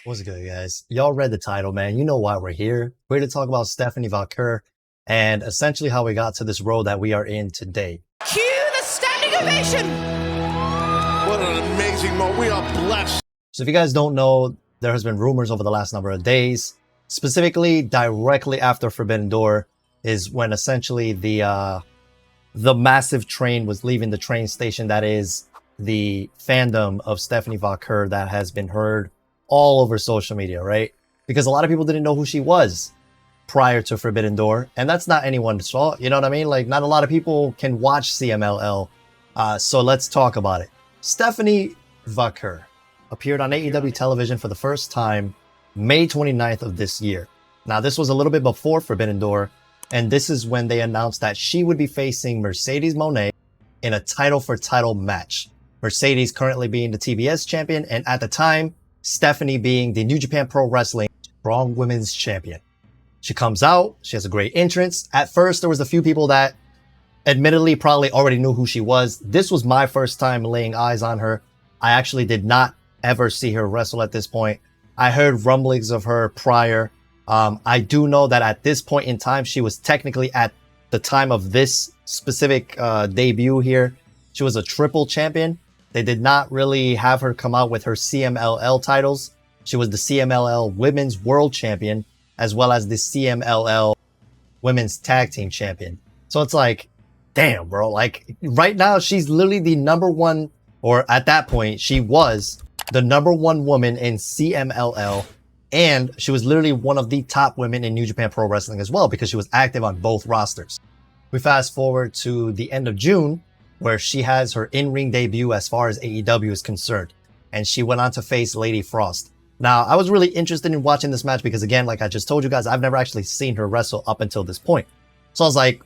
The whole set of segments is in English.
What's good, guys? Y'all read the title, man. You know why we're here. We're here to talk about Stephanie Vaquer and essentially how we got to this role that we are in today. Cue the standing ovation! What an amazing moment. We are blessed. So if you guys don't know, there has been rumors over the last number of days, specifically directly after Forbidden Door is when essentially the massive train was leaving the train station that is the fandom of Stephanie Vaquer that has been heard all over social media, right? Because a lot of people didn't know who she was prior to Forbidden Door, and that's not anyone's fault, you know what I mean? Like, not a lot of people can watch CMLL, so let's talk about it. Stephanie Vaquer appeared on AEW television for the first time May 29th of this year. Now, this was a little bit before Forbidden Door, and this is when they announced that she would be facing Mercedes Moné in a title-for-title match. Mercedes currently being the TBS champion, and at the time, Stephanie being the New Japan Pro Wrestling Strong Women's Champion. She comes out, she has a great entrance. At first, there was a few people that admittedly probably already knew who she was. This was my first time laying eyes on her. I actually did not ever see her wrestle at this point. I heard rumblings of her prior. I do know that at this point in time, she was technically at the time of this specific debut here, she was a triple champion. They did not really have her come out with her CMLL titles. She was the CMLL Women's World Champion, as well as the CMLL Women's Tag Team Champion. So it's like, damn, bro. Like, right now, she's literally the number one, or at that point, she was the number one woman in CMLL. And she was literally one of the top women in New Japan Pro Wrestling as well, because she was active on both rosters. We fast forward to the end of June, where she has her in-ring debut as far as AEW is concerned. And she went on to face Lady Frost. Now, I was really interested in watching this match because, again, like I just told you guys, I've never actually seen her wrestle up until this point. So I was like,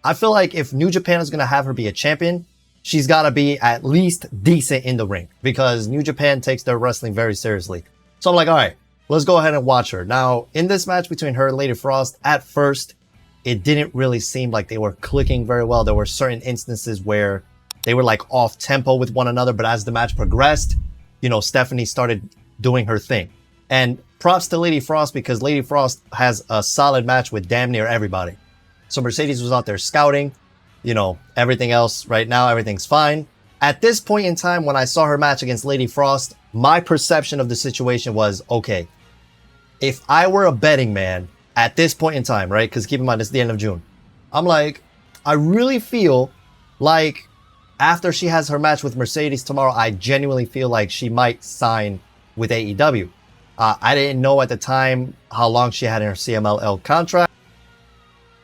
I feel like if New Japan is going to have her be a champion, she's got to be at least decent in the ring, because New Japan takes their wrestling very seriously. So I'm like, all right, let's go ahead and watch her. Now, in this match between her and Lady Frost, at first, it didn't really seem like they were clicking very well. There were certain instances where they were like off tempo with one another, but as the match progressed, you know, Stephanie started doing her thing. And props to Lady Frost, because Lady Frost has a solid match with damn near everybody. So Mercedes was out there scouting, you know, everything else right now, everything's fine. At this point in time, when I saw her match against Lady Frost, my perception of the situation was, okay, if I were a betting man at this point in time, right? Because keep in mind, it's the end of June. I'm like, I really feel like after she has her match with Mercedes tomorrow, I genuinely feel like she might sign with AEW. I didn't know at the time how long she had in her CMLL contract.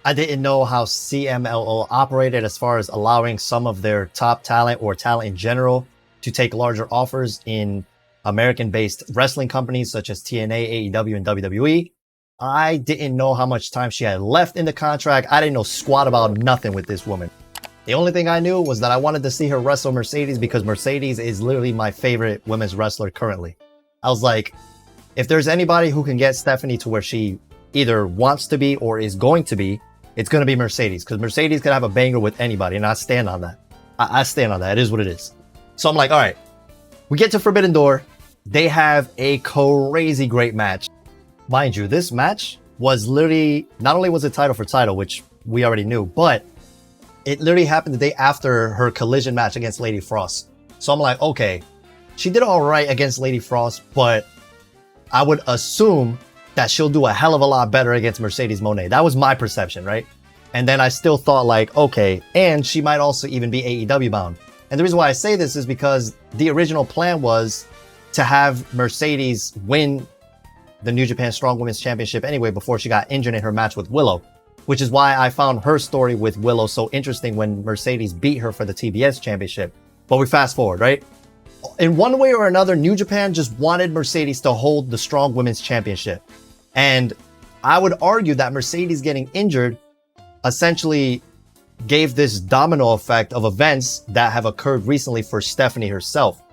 I didn't know how CMLL operated as far as allowing some of their top talent or talent in general to take larger offers in American-based wrestling companies such as TNA, AEW, and WWE. I didn't know how much time she had left in the contract. I didn't know squat about nothing with this woman. The only thing I knew was that I wanted to see her wrestle Mercedes, because Mercedes is literally my favorite women's wrestler currently. I was like, if there's anybody who can get Stephanie to where she either wants to be or is going to be, it's going to be Mercedes, because Mercedes can have a banger with anybody, and I stand on that. I stand on that. It is what it is. So I'm like, all right, we get to Forbidden Door. They have a crazy great match. Mind you, this match was literally, not only was it title for title, which we already knew, but it literally happened the day after her collision match against Lady Frost. So I'm like, okay, she did all right against Lady Frost, but I would assume that she'll do a hell of a lot better against Mercedes Moné. That was my perception, right? And then I still thought like, okay, and she might also even be AEW bound. And the reason why I say this is because the original plan was to have Mercedes win the New Japan Strong Women's Championship anyway before she got injured in her match with Willow, which is why I found her story with Willow so interesting when Mercedes beat her for the TBS Championship. But we fast forward, right? In one way or another, New Japan just wanted Mercedes to hold the Strong Women's Championship. And I would argue that Mercedes getting injured essentially gave this domino effect of events that have occurred recently for Stephanie herself.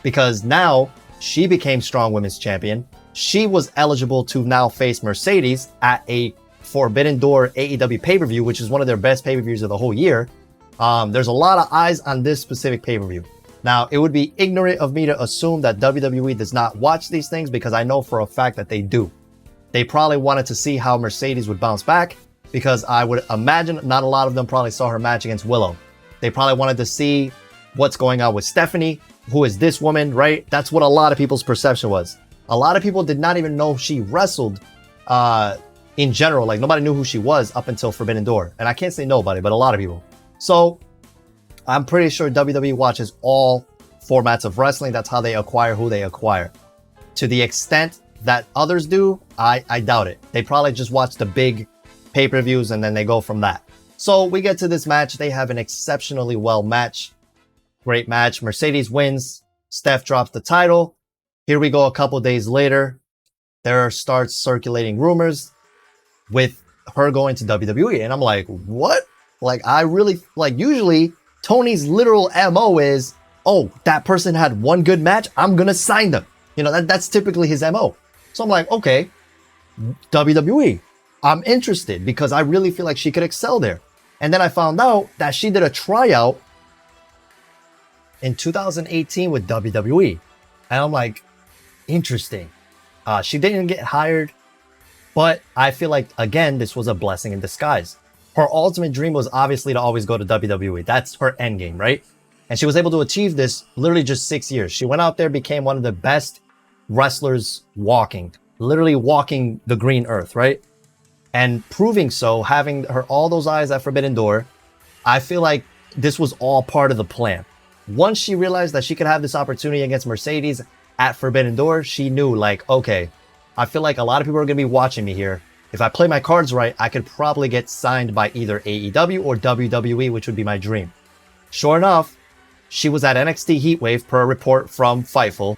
Because now she became Strong Women's Champion. She was eligible to now face Mercedes at a Forbidden Door AEW pay-per-view, which is one of their best pay-per-views of the whole year. There's a lot of eyes on this specific pay-per-view. Now, it would be ignorant of me to assume that WWE does not watch these things because I know for a fact that they do. They probably wanted to see how Mercedes would bounce back because I would imagine not a lot of them probably saw her match against Willow. They probably wanted to see what's going on with Stephanie. Who is this woman, right? That's what a lot of people's perception was. A lot of people did not even know she wrestled in general. Like, nobody knew who she was up until Forbidden Door. And I can't say nobody, but a lot of people. So I'm pretty sure WWE watches all formats of wrestling. That's how they acquire who they acquire. To the extent that others do, I doubt it. They probably just watch the big pay-per-views and then they go from that. So we get to this match. They have an exceptionally well match. Great match. Mercedes wins. Steph drops the title. Here we go a couple days later. There starts circulating rumors with her going to WWE. And I'm like, what? Like, I really, like, usually Tony's literal MO is, oh, that person had one good match, I'm going to sign them. You know, that's typically his MO. So I'm like, okay, WWE, I'm interested because I really feel like she could excel there. And then I found out that she did a tryout in 2018 with WWE. And I'm like, interesting. She didn't get hired, but I feel like, again, this was a blessing in disguise. Her ultimate dream was obviously to always go to WWE. That's her end game, right? And she was able to achieve this literally just 6 years. She went out there, became one of the best wrestlers walking, literally walking the green earth, right? And proving so, having her all those eyes at Forbidden Door, I feel like this was all part of the plan. Once she realized that she could have this opportunity against Mercedes at Forbidden Door, she knew, like, okay, I feel like a lot of people are going to be watching me here. If I play my cards right, I could probably get signed by either AEW or WWE, which would be my dream. Sure enough, she was at NXT Heatwave per a report from Fightful.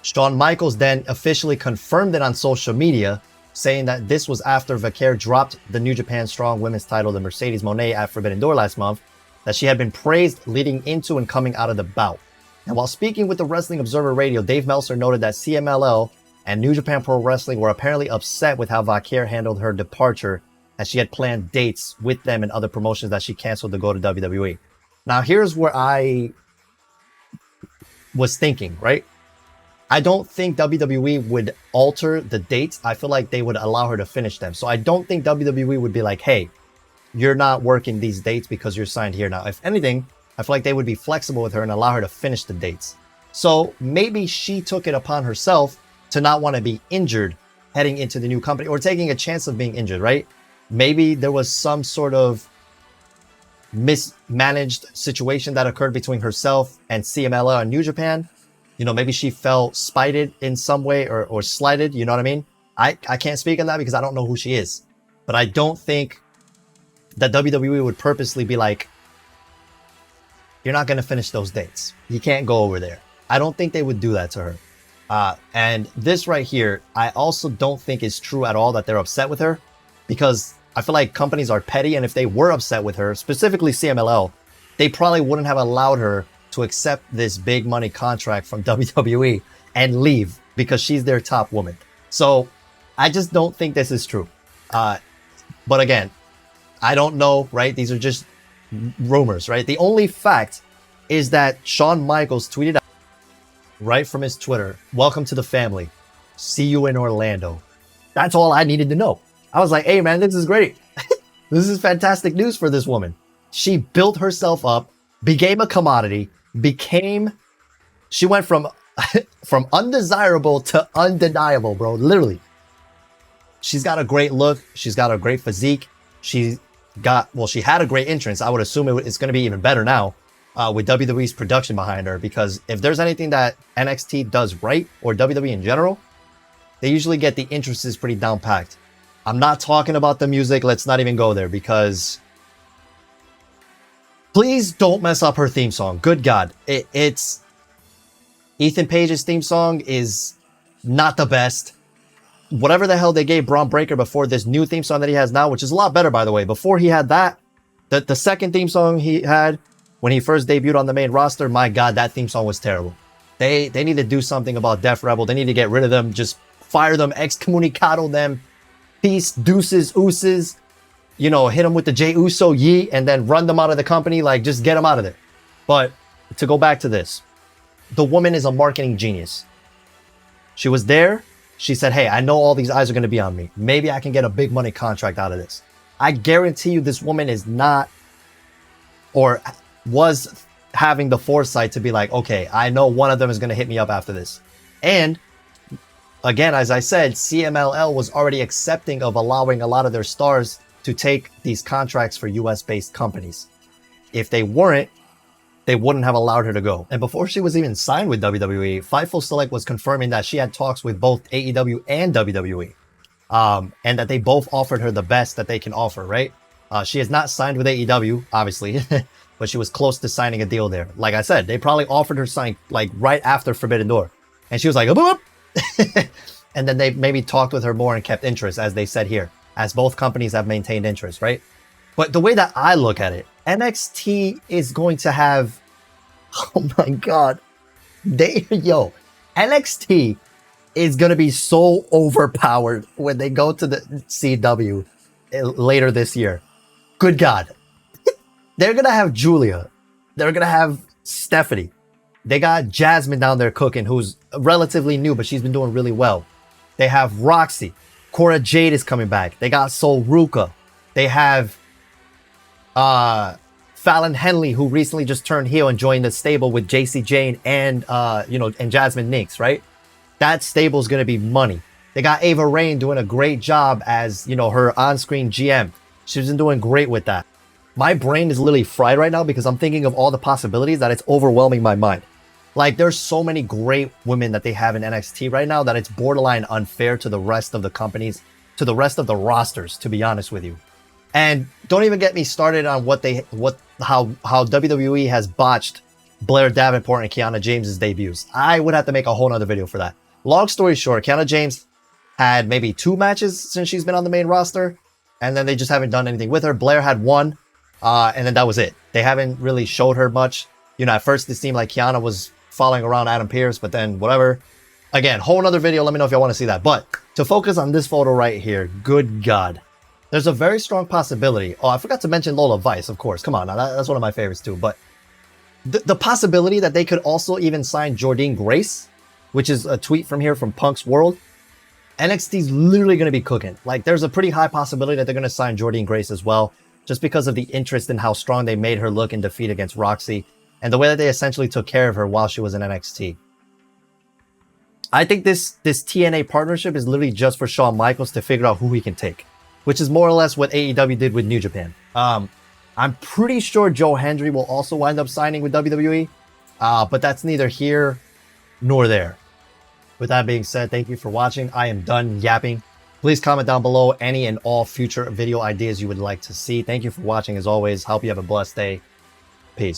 Shawn Michaels then officially confirmed it on social media, saying that this was after Vaquer dropped the New Japan Strong Women's title to Mercedes Moné at Forbidden Door last month, that she had been praised leading into and coming out of the bout. And while speaking with the Wrestling Observer Radio, Dave Meltzer noted that CMLL and New Japan Pro Wrestling were apparently upset with how Vaquer handled her departure, as she had planned dates with them and other promotions that she canceled to go to WWE. Now, here's where I was thinking, right? I don't think WWE would alter the dates. I feel like they would allow her to finish them. So I don't think WWE would be like, hey, you're not working these dates because you're signed here now. If anything, I feel like they would be flexible with her and allow her to finish the dates. So maybe she took it upon herself to not want to be injured heading into the new company or taking a chance of being injured, right? Maybe there was some sort of mismanaged situation that occurred between herself and CMLL and New Japan. You know, maybe she felt spited in some way or slighted, you know what I mean? I can't speak on that because I don't know who she is. But I don't think that WWE would purposely be like, you're not going to finish those dates. You can't go over there. I don't think they would do that to her. And this right here, I also don't think is true at all that they're upset with her, because I feel like companies are petty. And if they were upset with her, specifically CMLL, they probably wouldn't have allowed her to accept this big money contract from WWE and leave because she's their top woman. So I just don't think this is true. But again, I don't know, right? These are just rumors, right? The only fact is that Shawn Michaels tweeted out right from his Twitter, "Welcome to the family. See you in Orlando." That's all I needed to know. I was like, hey man, this is great. This is fantastic news for this woman. She built herself up, became a commodity, she went from undesirable to undeniable, bro. Literally. She's got a great look. She's got a great physique. She had a great entrance. I would assume it's going to be even better now with WWE's production behind her, because if there's anything that NXT does right, or WWE in general, they usually get the entrances pretty down packed. I'm not talking about the music. Let's not even go there, because please don't mess up her theme song. Good God. It's Ethan Page's theme song is not the best. Whatever the hell they gave Braun Breaker before this new theme song that he has now, which is a lot better, by the way. Before he had that, the second theme song he had when he first debuted on the main roster, my God, that theme song was terrible. They need to do something about Def Rebel. They need to get rid of them. Just fire them, excommunicado them. Peace, deuces, ooses. You know, hit them with the J Uso Yi and then run them out of the company. Like, just get them out of there. But to go back to this, the woman is a marketing genius. She was there. She said, hey, I know all these eyes are going to be on me. Maybe I can get a big money contract out of this. I guarantee you this woman is not, or was having the foresight to be like, okay, I know one of them is going to hit me up after this. And again, as I said, CMLL was already accepting of allowing a lot of their stars to take these contracts for US-based companies. If they weren't, they wouldn't have allowed her to go. And before she was even signed with WWE, Fightful Select was confirming that she had talks with both AEW and WWE. And that they both offered her the best that they can offer, right? She is not signed with AEW, obviously, but she was close to signing a deal there. Like I said, they probably offered her sign like right after Forbidden Door. And she was like, boop. And then they maybe talked with her more and kept interest, as they said here, as both companies have maintained interest, right? But the way that I look at it, NXT is going to have, oh my God, NXT is going to be so overpowered when they go to the CW later this year. Good God. They're going to have Julia. They're going to have Stephanie. They got Jasmine down there cooking, who's relatively new, but she's been doing really well. They have Roxy. Cora Jade is coming back. They got Sol Ruka. They have Fallon Henley, who recently just turned heel and joined the stable with JC Jane and and Jasmine Nix, right? That stable is going to be money. They got Ava Rain doing a great job as, her on-screen GM. She's been doing great with that. My brain is literally fried right now because I'm thinking of all the possibilities that it's overwhelming my mind. Like, there's so many great women that they have in NXT right now that it's borderline unfair to the rest of the companies, to the rest of the rosters, to be honest with you. And don't even get me started on how WWE has botched Blair Davenport and Kiana James's debuts. I would have to make a whole nother video for that. Long story short, Kiana James had maybe 2 matches since she's been on the main roster, and then they just haven't done anything with her. Blair had 1, and then that was it. They haven't really showed her much. At first it seemed like Kiana was following around Adam Pearce, but then whatever. Again, whole nother video. Let me know if y'all want to see that. But to focus on this photo right here, good God. There's a very strong possibility. Oh, I forgot to mention Lola Vice, of course. Come on, now that's one of my favorites too. But the possibility that they could also even sign Jordynne Grace, which is a tweet from here from Punk's World. NXT's literally going to be cooking. Like, there's a pretty high possibility that they're going to sign Jordynne Grace as well, just because of the interest in how strong they made her look in defeat against Roxy, and the way that they essentially took care of her while she was in NXT. I think this TNA partnership is literally just for Shawn Michaels to figure out who he can take, which is more or less what AEW did with New Japan. I'm pretty sure Joe Hendry will also wind up signing with WWE, but that's neither here nor there. With that being said, thank you for watching. I am done yapping. Please comment down below any and all future video ideas you would like to see. Thank you for watching as always. Hope you have a blessed day. Peace.